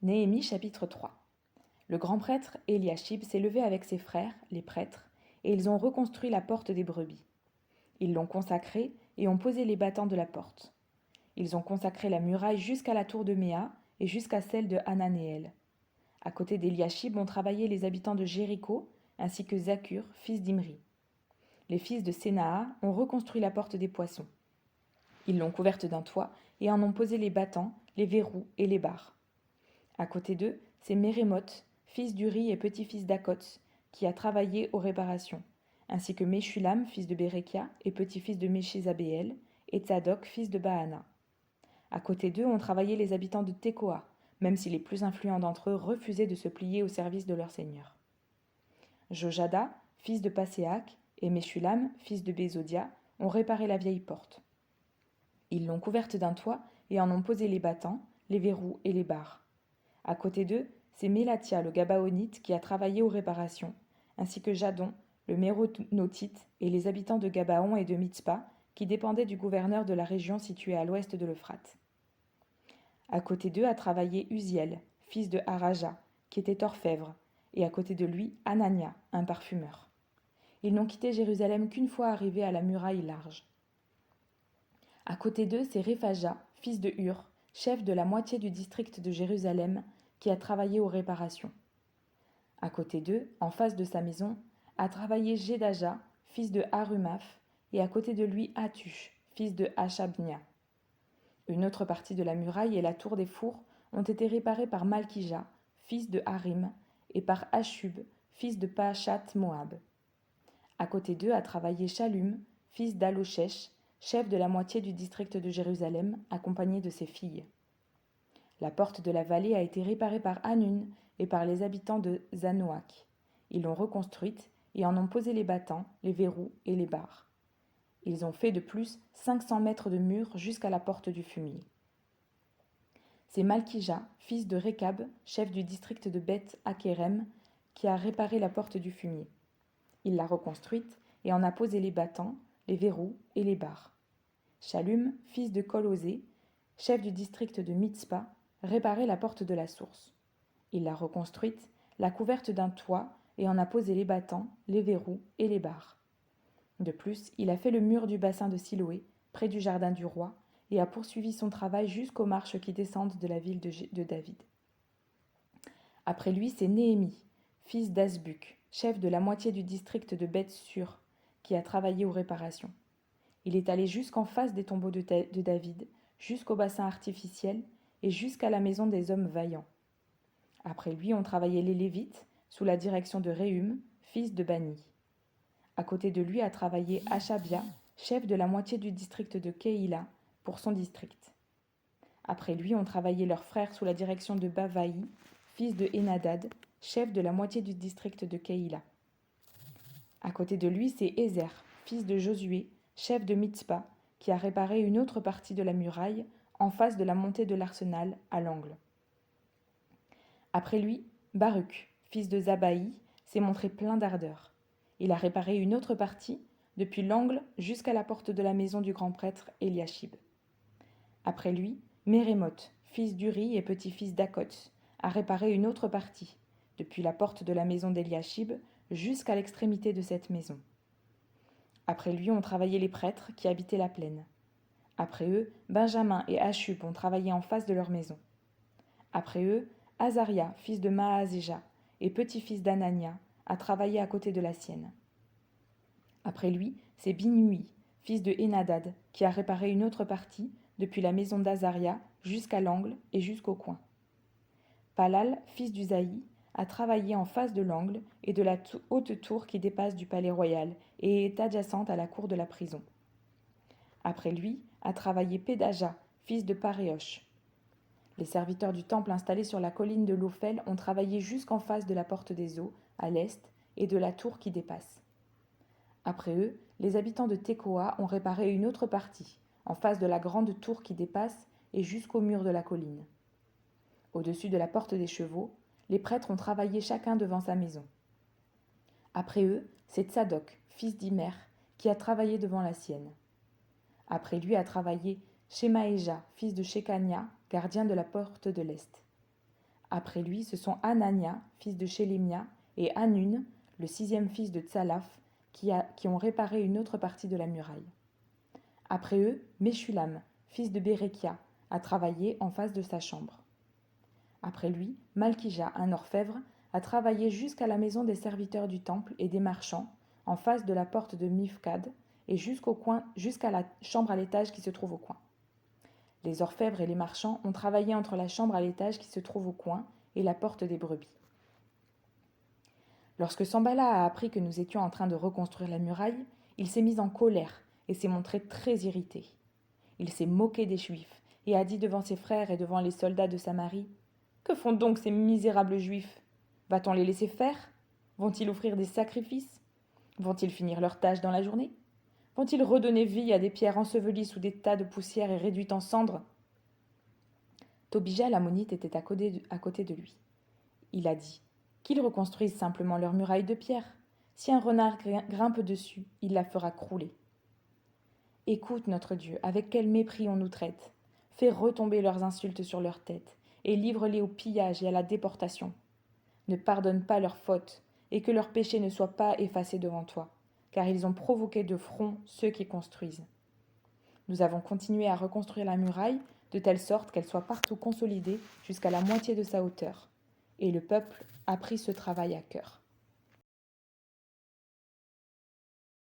Néhémie chapitre 3. Le grand prêtre Eliashib s'est levé avec ses frères, les prêtres, et ils ont reconstruit la porte des brebis. Ils l'ont consacrée et ont posé les battants de la porte. Ils ont consacré la muraille jusqu'à la tour de Méa et jusqu'à celle de Hananéel. À côté d'Eliashib ont travaillé les habitants de Jéricho, ainsi que Zakur, fils d'Imri. Les fils de Sénaa ont reconstruit la porte des poissons. Ils l'ont couverte d'un toit et en ont posé les battants, les verrous et les barres. À côté d'eux, c'est Mérémoth, fils d'Uri et petit-fils d'Akots, qui a travaillé aux réparations, ainsi que Meshulam, fils de Bérékia et petit-fils de Méchézabéel, et Tsadok, fils de Baana. À côté d'eux ont travaillé les habitants de Tekoa, même si les plus influents d'entre eux refusaient de se plier au service de leur seigneur. Jojada, fils de Passéac, et Meshulam, fils de Bézodia, ont réparé la vieille porte. Ils l'ont couverte d'un toit et en ont posé les battants, les verrous et les barres. À côté d'eux, c'est Mélatia le Gabaonite qui a travaillé aux réparations, ainsi que Jadon, le Méronotite, et les habitants de Gabaon et de Mitzpa, qui dépendaient du gouverneur de la région située à l'ouest de l'Euphrate. À côté d'eux a travaillé Uziel, fils de Haraja, qui était orfèvre, et à côté de lui Anania, un parfumeur. Ils n'ont quitté Jérusalem qu'une fois arrivés à la muraille large. À côté d'eux, c'est Réphaja, fils de Hur, chef de la moitié du district de Jérusalem, qui a travaillé aux réparations. À côté d'eux, en face de sa maison, a travaillé Jedaja, fils de Harumaph, et à côté de lui Hatush, fils de Hashabnia. Une autre partie de la muraille et la tour des fours ont été réparées par Malkija, fils de Harim, et par Ashub, fils de Paachat Moab. À côté d'eux a travaillé Shallum, fils d'Aloshech, chef de la moitié du district de Jérusalem, accompagné de ses filles. La porte de la vallée a été réparée par Hanun et par les habitants de Zanoach. Ils l'ont reconstruite et en ont posé les battants, les verrous et les barres. Ils ont fait de plus 500 mètres de mur jusqu'à la porte du fumier. C'est Malkija, fils de Rékab, chef du district de Beth Akerem, qui a réparé la porte du fumier. Il l'a reconstruite et en a posé les battants, les verrous et les barres. Shallum, fils de Colosé, chef du district de Mitzpa, réparait la porte de la source. Il l'a reconstruite, l'a couverte d'un toit et en a posé les battants, les verrous et les barres. De plus, il a fait le mur du bassin de Siloé, près du jardin du roi, et a poursuivi son travail jusqu'aux marches qui descendent de la ville de David. Après lui, c'est Néhémie, fils d'Asbuk, chef de la moitié du district de Beth-Sur, qui a travaillé aux réparations. Il est allé jusqu'en face des tombeaux de David, jusqu'au bassin artificiel et jusqu'à la maison des hommes vaillants. Après lui ont travaillé les Lévites, sous la direction de Réhum, fils de Bani. À côté de lui a travaillé Hashabia, chef de la moitié du district de Keïla, pour son district. Après lui ont travaillé leurs frères sous la direction de Bavaï, fils de Enadad, chef de la moitié du district de Keïla. À côté de lui, c'est Ézer, fils de Josué, chef de Mitzpa, qui a réparé une autre partie de la muraille, en face de la montée de l'arsenal, à l'angle. Après lui, Baruch, fils de Zabaï, s'est montré plein d'ardeur. Il a réparé une autre partie, depuis l'angle jusqu'à la porte de la maison du grand prêtre Eliashib. Après lui, Mérémoth, fils d'Uri et petit-fils d'Akots, a réparé une autre partie, depuis la porte de la maison d'Eliashib jusqu'à l'extrémité de cette maison. Après lui ont travaillé les prêtres qui habitaient la plaine. Après eux, Benjamin et Hashub ont travaillé en face de leur maison. Après eux, Azaria, fils de Maazéja et petit-fils d'Anania, a travaillé à côté de la sienne. Après lui, c'est Binui, fils de Enadad, qui a réparé une autre partie, depuis la maison d'Azaria jusqu'à l'angle et jusqu'au coin. Palal, fils d'Uzaï, a travaillé en face de l'angle et de la haute tour qui dépasse du palais royal et est adjacente à la cour de la prison. Après lui a travaillé Pédaja, fils de Paréosh. Les serviteurs du temple installés sur la colline de l'Ophel ont travaillé jusqu'en face de la porte des eaux, à l'est, et de la tour qui dépasse. Après eux, les habitants de Tekoa ont réparé une autre partie, en face de la grande tour qui dépasse et jusqu'au mur de la colline. Au-dessus de la porte des chevaux, les prêtres ont travaillé chacun devant sa maison. Après eux, c'est Tsadok, fils d'Imer, qui a travaillé devant la sienne. Après lui a travaillé Shemaéja, fils de Shekania, gardien de la porte de l'Est. Après lui, ce sont Anania, fils de Shélémia, et Hanun, le 6e fils de Tsalaph, qui ont réparé une autre partie de la muraille. Après eux, Meshulam, fils de Bérékia, a travaillé en face de sa chambre. Après lui, Malkija, un orfèvre, a travaillé jusqu'à la maison des serviteurs du temple et des marchands, en face de la porte de Mifkad, et jusqu'à la chambre à l'étage qui se trouve au coin. Les orfèvres et les marchands ont travaillé entre la chambre à l'étage qui se trouve au coin et la porte des brebis. Lorsque Sambala a appris que nous étions en train de reconstruire la muraille, il s'est mis en colère et s'est montré très irrité. Il s'est moqué des Juifs et a dit devant ses frères et devant les soldats de Samarie : « Que font donc ces misérables Juifs ? Va-t-on les laisser faire ? Vont-ils offrir des sacrifices ? Vont-ils finir leurs tâches dans la journée ? Vont-ils redonner vie à des pierres ensevelies sous des tas de poussière et réduites en cendres ?» Tobija l'ammonite était à côté de lui. Il a dit : « Qu'ils reconstruisent simplement leur muraille de pierre. Si un renard grimpe dessus, il la fera crouler. » Écoute, notre Dieu, avec quel mépris on nous traite. Fais retomber leurs insultes sur leur tête et livre-les au pillage et à la déportation. Ne pardonne pas leurs fautes et que leurs péchés ne soient pas effacés devant toi, car ils ont provoqué de front ceux qui construisent. Nous avons continué à reconstruire la muraille de telle sorte qu'elle soit partout consolidée jusqu'à la moitié de sa hauteur. Et le peuple a pris ce travail à cœur.